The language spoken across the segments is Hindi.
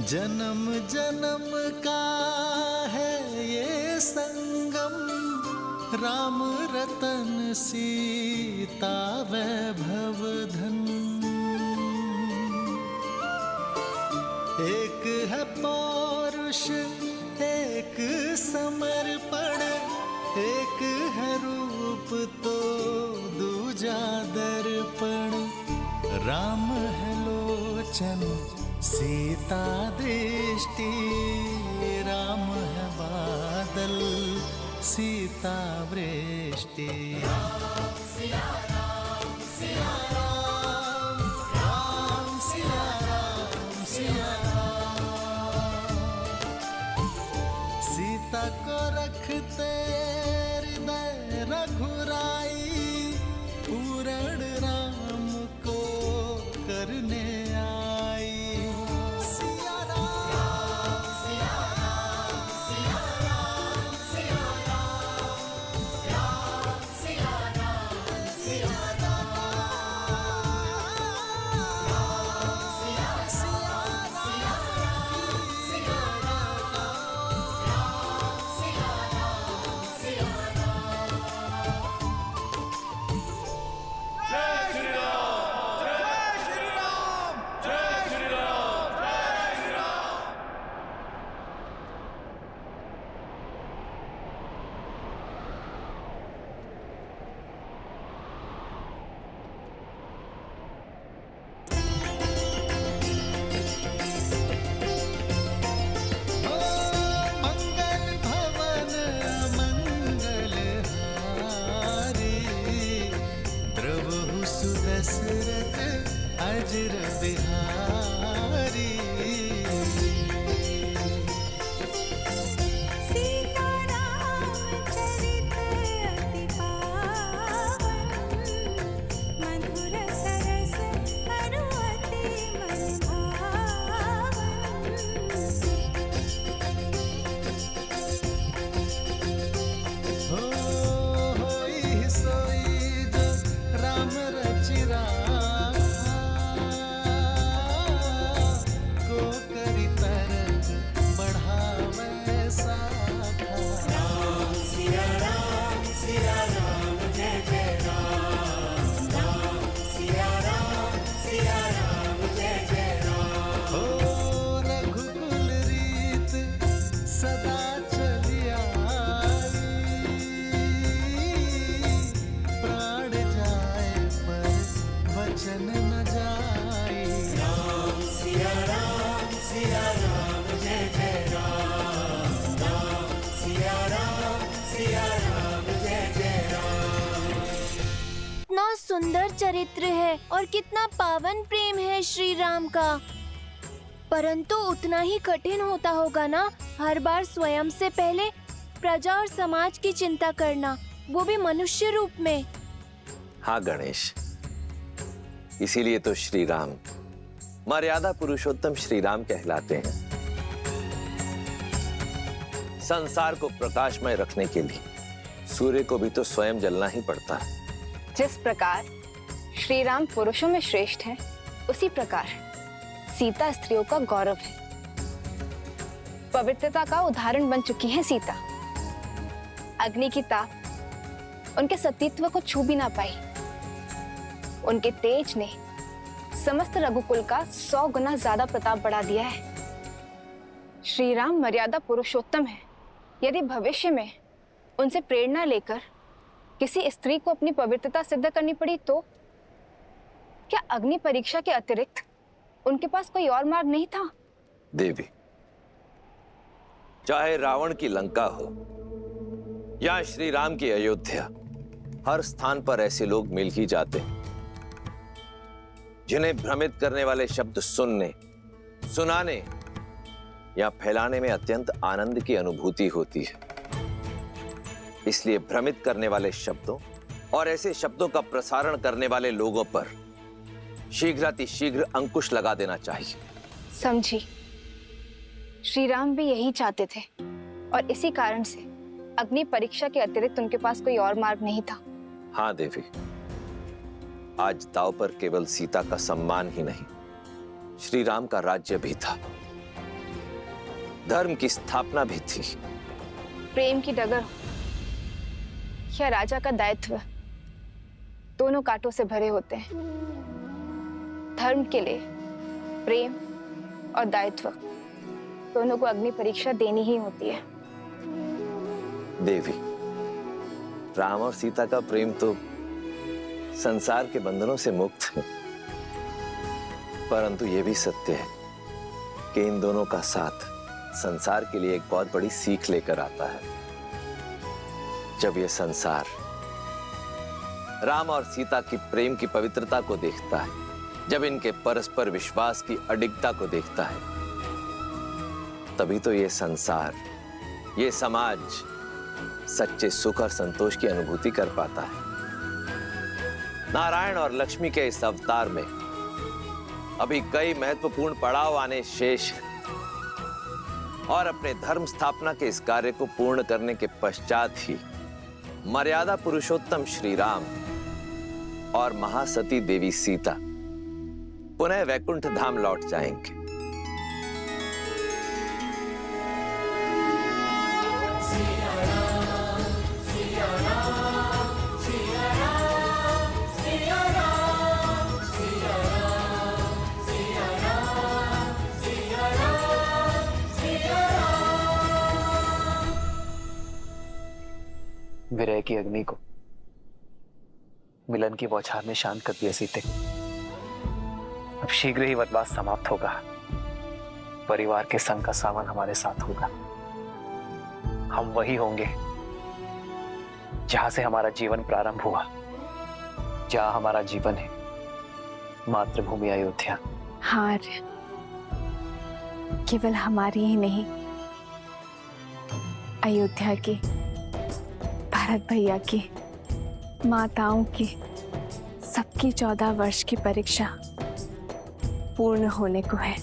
जन्म जन्म का है ये संगम, राम रतन सीता वैभव धन। एक है पौरुष एक समर्पण, एक है रूप तो दूजा दर्पण। राम है लोचन सीता दृष्टि, राम है बादल सीता वृष्टि। राम सिया राम सिया राम, राम सिया राम सिया राम। सीता को रखते हृदय रघुराई, पूर्ण राम को करने आई। सिया राम सिया राम सिया राम सिया राम, राम सिया राम सिया राम, राम सिया सिया सिया राम सिया राम, राम सिया राम सिया राम। जय श्री राम, जय श्री राम, जय श्री राम, जय श्री राम। मंगल भवन मंगल हारी, द्रवहु सुदशरथ अजर बिहारी। सीता राम चरित अति पावन, मधुर सरस अरु अति मन भावन। होई सोई जो राम रचि राखा, को करि तरक बढ़ावे साखा। राम सिया राम जय जय राम, राम सिया राम जय जय राम। हो रघुकुल रीत सदा चली आई, प्राण जाए पर वचन न जाए। राम सिया राम जय जय राम, राम सिया राम जय जय राम। कितना सुंदर चरित्र है और कितना पावन प्रेम है श्री राम का। परंतु उतना ही कठिन होता होगा ना हर बार स्वयं से पहले प्रजा और समाज की चिंता करना, वो भी मनुष्य रूप में। हाँ गणेश, इसीलिए तो श्री राम मर्यादा पुरुषोत्तम श्री राम कहलाते हैं। संसार को प्रकाशमय रखने के लिए सूर्य को भी तो स्वयं जलना ही पड़ता है। जिस प्रकार श्री राम पुरुषों में श्रेष्ठ है, उसी प्रकार सीता स्त्रियों का गौरव है। पवित्रता का उदाहरण बन चुकी है सीता। अग्नि की ताप उनके सतीत्व को छू भी ना पाई। उनके तेज ने समस्त रघुकुल का 100 गुना ज्यादा प्रताप बढ़ा दिया है। श्री राम मर्यादा पुरुषोत्तम है। यदि भविष्य में उनसे प्रेरणा लेकर किसी स्त्री को अपनी पवित्रता सिद्ध करनी पड़ी तो क्या अग्नि परीक्षा के अतिरिक्त उनके पास कोई और मार्ग नहीं था? देवी, चाहे रावण की लंका हो या श्री राम की अयोध्या, हर स्थान पर ऐसे लोग मिल ही जाते हैं जिन्हें भ्रमित करने वाले शब्द सुनने, सुनाने या फैलाने में अत्यंत आनंद की अनुभूति होती है। इसलिए भ्रमित करने वाले शब्दों और ऐसे शब्दों का प्रसारण करने वाले लोगों पर शीघ्रातिशीघ्र अंकुश लगा देना चाहिए। समझी। श्री राम भी यही चाहते थे और इसी कारण से अग्नि परीक्षा के अतिरिक्त उनके पास कोई और मार्ग नहीं था। हाँ देवी, आज दांव पर केवल सीता का सम्मान ही नहीं, श्री राम का राज्य भी था। धर्म की स्थापना भी थी। प्रेम की डगर या राजा का दायित्व दोनों कांटों से भरे होते हैं। धर्म के लिए प्रेम और दायित्व दोनों को अग्नि परीक्षा देनी ही होती है। देवी, राम और सीता का प्रेम तो संसार के बंधनों से मुक्त है, परंतु यह भी सत्य है कि इन दोनों का साथ संसार के लिए एक बहुत बड़ी सीख लेकर आता है। जब यह संसार राम और सीता की प्रेम की पवित्रता को देखता है, जब इनके परस्पर विश्वास की अडिगता को देखता है, तभी तो यह संसार, यह समाज सच्चे सुख और संतोष की अनुभूति कर पाता है। नारायण और लक्ष्मी के इस अवतार में अभी कई महत्वपूर्ण पड़ाव आने शेष हैं, और अपने धर्म स्थापना के इस कार्य को पूर्ण करने के पश्चात ही मर्यादा पुरुषोत्तम श्री राम और महासती देवी सीता पुनः वैकुंठ धाम लौट जाएंगे। विरह की अग्नि को मिलन की बौछार ने शांत कर दिया सीते। अब शीघ्र ही वनवास समाप्त होगा। परिवार के संग का सावन हमारे साथ होगा। हम वही होंगे जहां से हमारा जीवन प्रारंभ हुआ, जहां हमारा जीवन है मातृभूमि अयोध्या। हार केवल हमारी ही नहीं, अयोध्या की, भरत भैया की, माताओं की, सबकी 14 वर्ष की परीक्षा पूर्ण होने को है।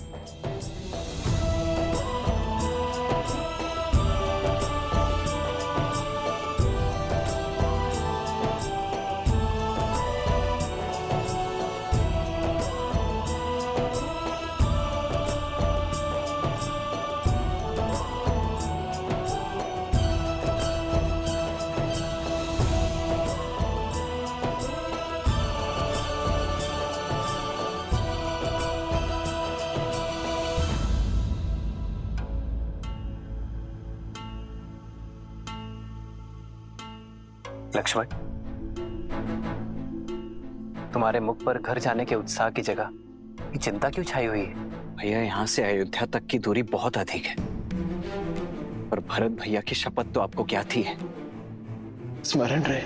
लक्ष्मण, तुम्हारे मुख पर घर जाने के उत्साह की जगह ये चिंता क्यों छाई हुई है? भैया, यहाँ से अयोध्या तक की दूरी बहुत अधिक है, पर भरत भैया की शपथ तो आपको क्या थी है? स्मरण रहे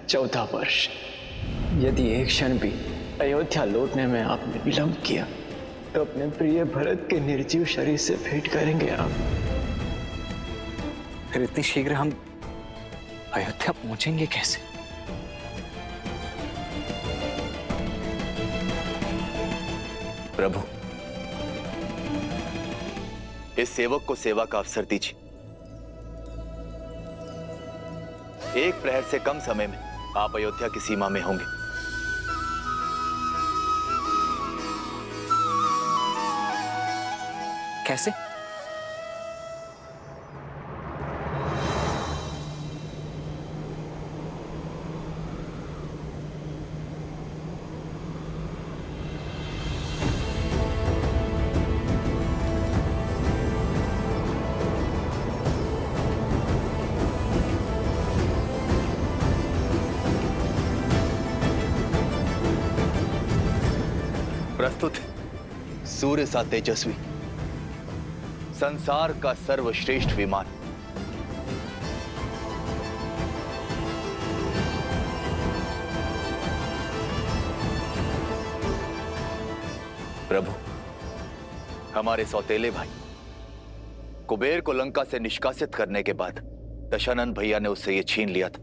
14 वर्ष। यदि एक क्षण भी अयोध्या लौटने में आपने विलंब किया तो अपने प्रिय भरत के निर्जीव शरीर से भेंट करेंगे आप। फिर इतनी शीघ्र हम अयोध्या पहुंचेंगे कैसे? प्रभु, इस सेवक को सेवा का अवसर दीजिए। एक प्रहर से कम समय में आप अयोध्या की सीमा में होंगे। कैसे? प्रस्तुत सूर्य सा तेजस्वी, संसार का सर्वश्रेष्ठ विमान, प्रभु, हमारे सौतेले भाई कुबेर को लंका से निष्कासित करने के बाद दशानन भैया ने उससे यह छीन लिया था,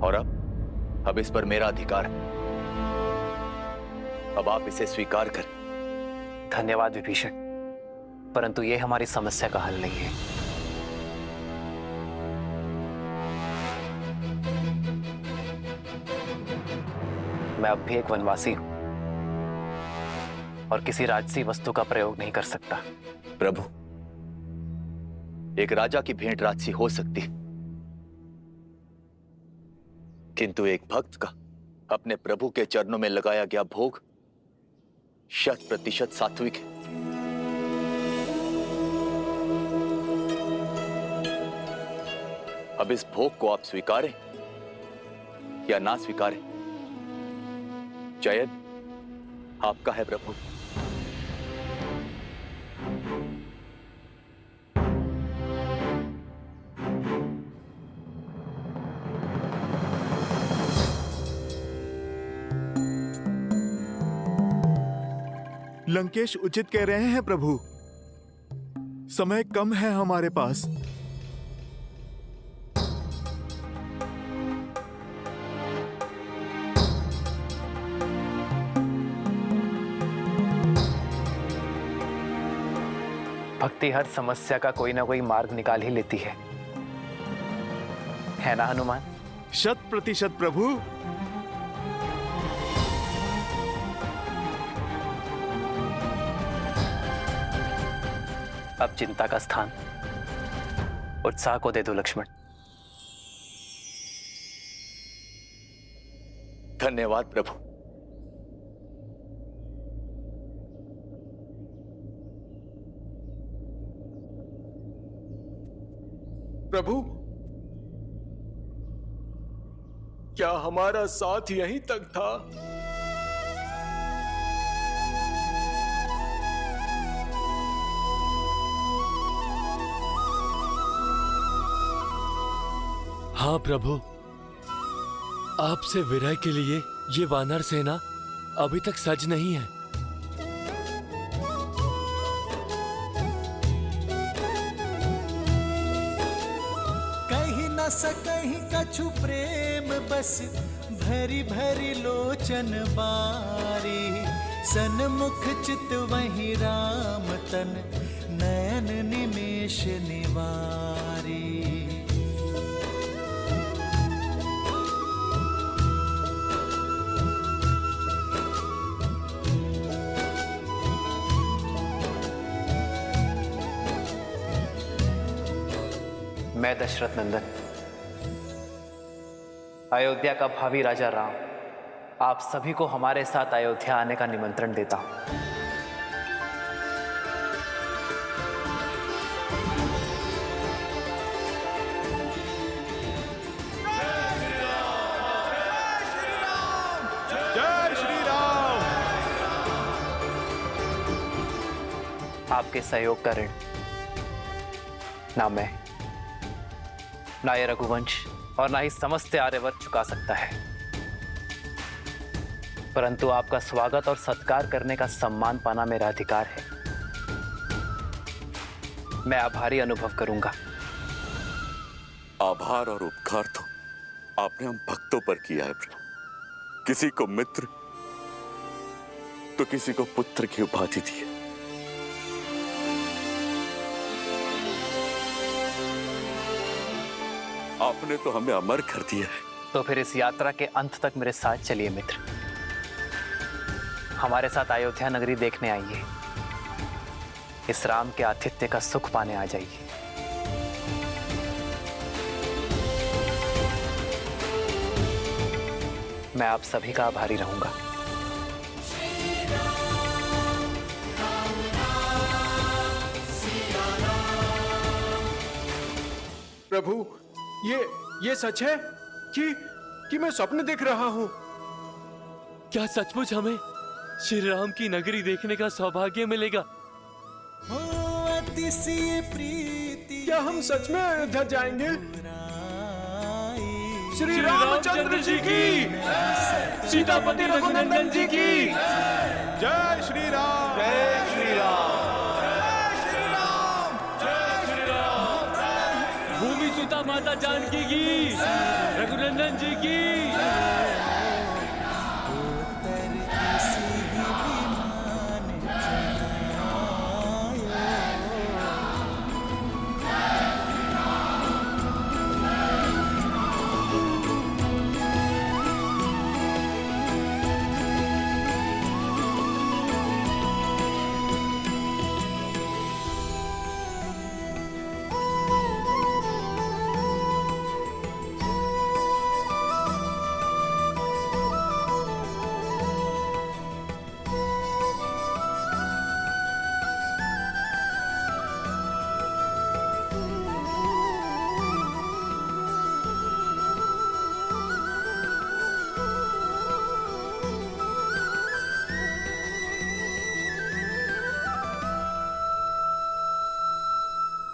और अब इस पर मेरा अधिकार है। अब आप इसे स्वीकार करें। धन्यवाद विभीषण, परंतु यह हमारी समस्या का हल नहीं है। मैं अब भी एक वनवासी हूं और किसी राजसी वस्तु का प्रयोग नहीं कर सकता। प्रभु, एक राजा की भेंट राजसी हो सकती, किंतु एक भक्त का अपने प्रभु के चरणों में लगाया गया भोग 100% सात्विक है। अब इस भोग को आप स्वीकारें या ना स्वीकारें, चयन आपका है प्रभु। लंकेश उचित कह रहे हैं प्रभु, समय कम है हमारे पास। भक्ति हर समस्या का कोई ना कोई मार्ग निकाल ही लेती है ना हनुमान? 100% प्रभु। अब चिंता का स्थान उत्साह को दे दो लक्ष्मण। धन्यवाद प्रभु। प्रभु, क्या हमारा साथ यहीं तक था? हाँ प्रभु, आपसे विरह के लिए ये वानर सेना अभी तक सज नहीं है। कहीं न सकहीं कछु प्रेम बस, भरी भरी लोचन बारी। सन्मुख चित वही राम तन, नयन निमेष निवारी। मैं दशरथ नंदन, अयोध्या का भावी राजा राम, आप सभी को हमारे साथ अयोध्या आने का निमंत्रण देता हूं। जय श्री राम। आपके सहयोग का ऋण ना मैं, ना ये रघुवंश और ना ही समस्त आर्यवर्त चुका सकता है, परंतु आपका स्वागत और सत्कार करने का सम्मान पाना मेरा अधिकार है। मैं आभारी अनुभव करूंगा। आभार और उपकार तो आपने हम भक्तों पर किया है प्रभु। किसी को मित्र तो किसी को पुत्र की उपाधि दी है। आपने तो हमें अमर कर दिया है। तो फिर इस यात्रा के अंत तक मेरे साथ चलिए मित्र, हमारे साथ अयोध्या नगरी देखने आइए, इस राम के आतिथ्य का सुख पाने आ जाइए। मैं आप सभी का आभारी रहूंगा। प्रभु, ये सच है कि मैं स्वप्न देख रहा हूं? क्या सचमुच हमें श्री राम की नगरी देखने का सौभाग्य मिलेगा? हो अतिशय प्रीति, क्या हम सच में अयोध्या जाएंगे? पुराई। श्री रामचंद्र जी की, सीतापति रघुनंदन जी की जय श्री राम। जय श्री राम। भूमि सुता माता जानकी की, रघुनंदन जी की। उत्तर किसी विमान चलायो।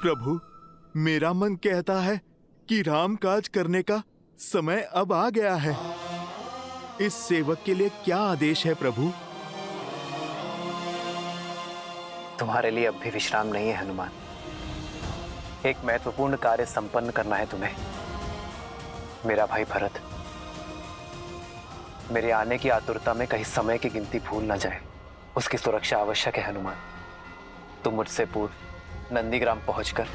प्रभु, मेरा मन कहता है कि राम काज करने का समय अब आ गया है। इस सेवक के लिए क्या आदेश है प्रभु? तुम्हारे लिए अब भी विश्राम नहीं है हनुमान। एक महत्वपूर्ण कार्य संपन्न करना है तुम्हें। मेरा भाई भरत मेरे आने की आतुरता में कहीं समय की गिनती भूल न जाए, उसकी सुरक्षा आवश्यक है हनुमान। तुम मुझसे पूर्व नंदीग्राम पहुंचकर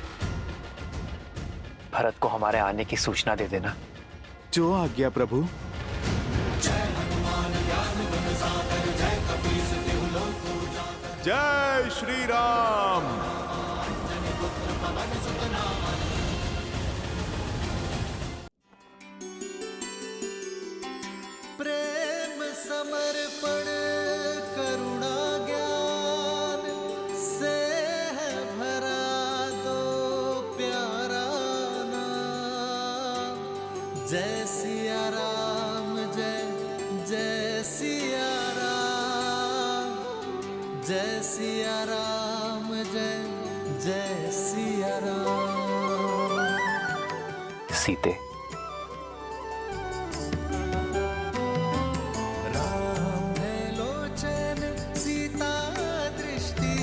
भरत को हमारे आने की सूचना दे देना। जो आज्ञा प्रभु। जय श्री राम। प्रेम समर्पण करुणा ज्ञान से है भरा दो प्यारा नाम। जय सिया राम, जय जय सिया राम, जय सिया राम, जय जय सिया राम। सीते, राम है लोचन सीता दृष्टि,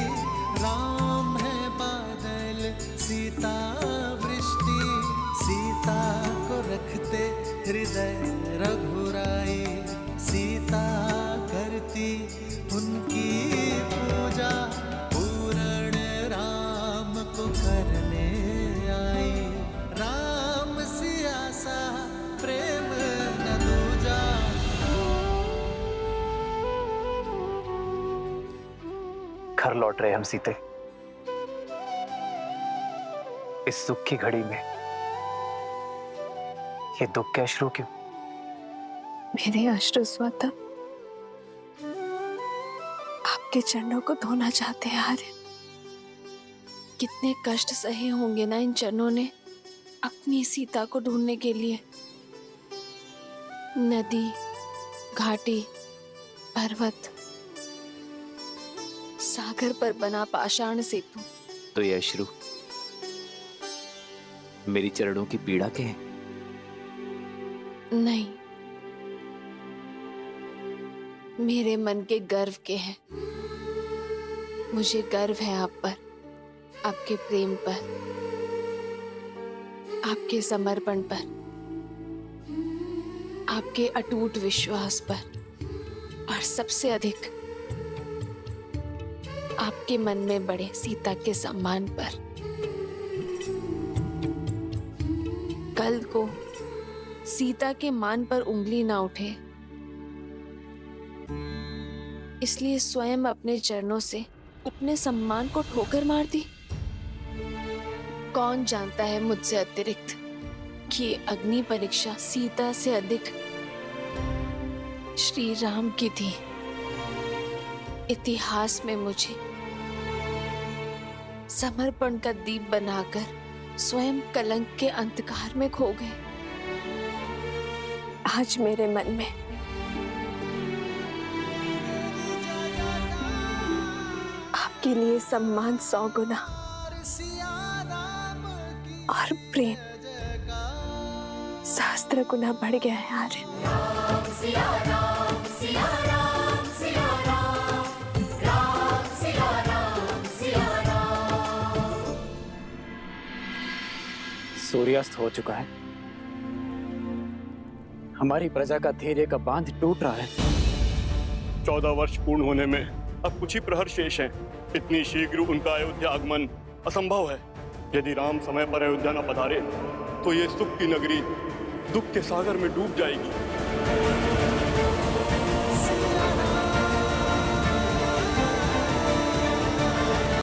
राम है बादल सीता वृष्टि। सीता को रखते हृदय रघुराई, सीता करती उनकी पूजा। पूर्ण राम को करने आई, राम सिया सा प्रेम न दूजा। घर लौट रहे हम सीते। इस दुख की घड़ी में ये दुख के अश्रु क्यों? मेरे अश्रु स्वतः आपके चरणों को धोना चाहते हैं आर्य। कितने कष्ट सहे होंगे ना इन चरणों ने अपनी सीता को ढूंढने के लिए। नदी, घाटी, पर्वत, सागर पर बना पाषाण सेतु। तो ये अश्रु मेरी चरणों की पीड़ा के हैं? नहीं, मेरे मन के गर्व के हैं। मुझे गर्व है आप पर, आपके प्रेम पर, आपके समर्पण पर, आपके अटूट विश्वास पर, और सबसे अधिक आपके मन में बड़े सीता के सम्मान पर। कल को सीता के मान पर उंगली ना उठे, इसलिए स्वयं अपने चरणों से अपने सम्मान को ठोकर मार दी। कौन जानता है मुझसे अतिरिक्त कि ये अग्नि परीक्षा सीता से अधिक श्री राम की थी। इतिहास में मुझे समर्पण का दीप बनाकर स्वयं कलंक के अंधकार में खो गए। आज मेरे मन में आपके लिए सम्मान 100 गुना और प्रेम सहस्त्र गुना बढ़ गया है आर्य। सूर्यास्त हो चुका है। हमारी प्रजा का धैर्य का बांध टूट रहा है। 14 वर्ष पूर्ण होने में अब कुछ ही प्रहर शेष हैं। इतनी शीघ्र उनका अयोध्या आगमन असंभव है। यदि राम समय पर अयोध्या न पधारे तो ये सुख की नगरी दुख के सागर में डूब जाएगी।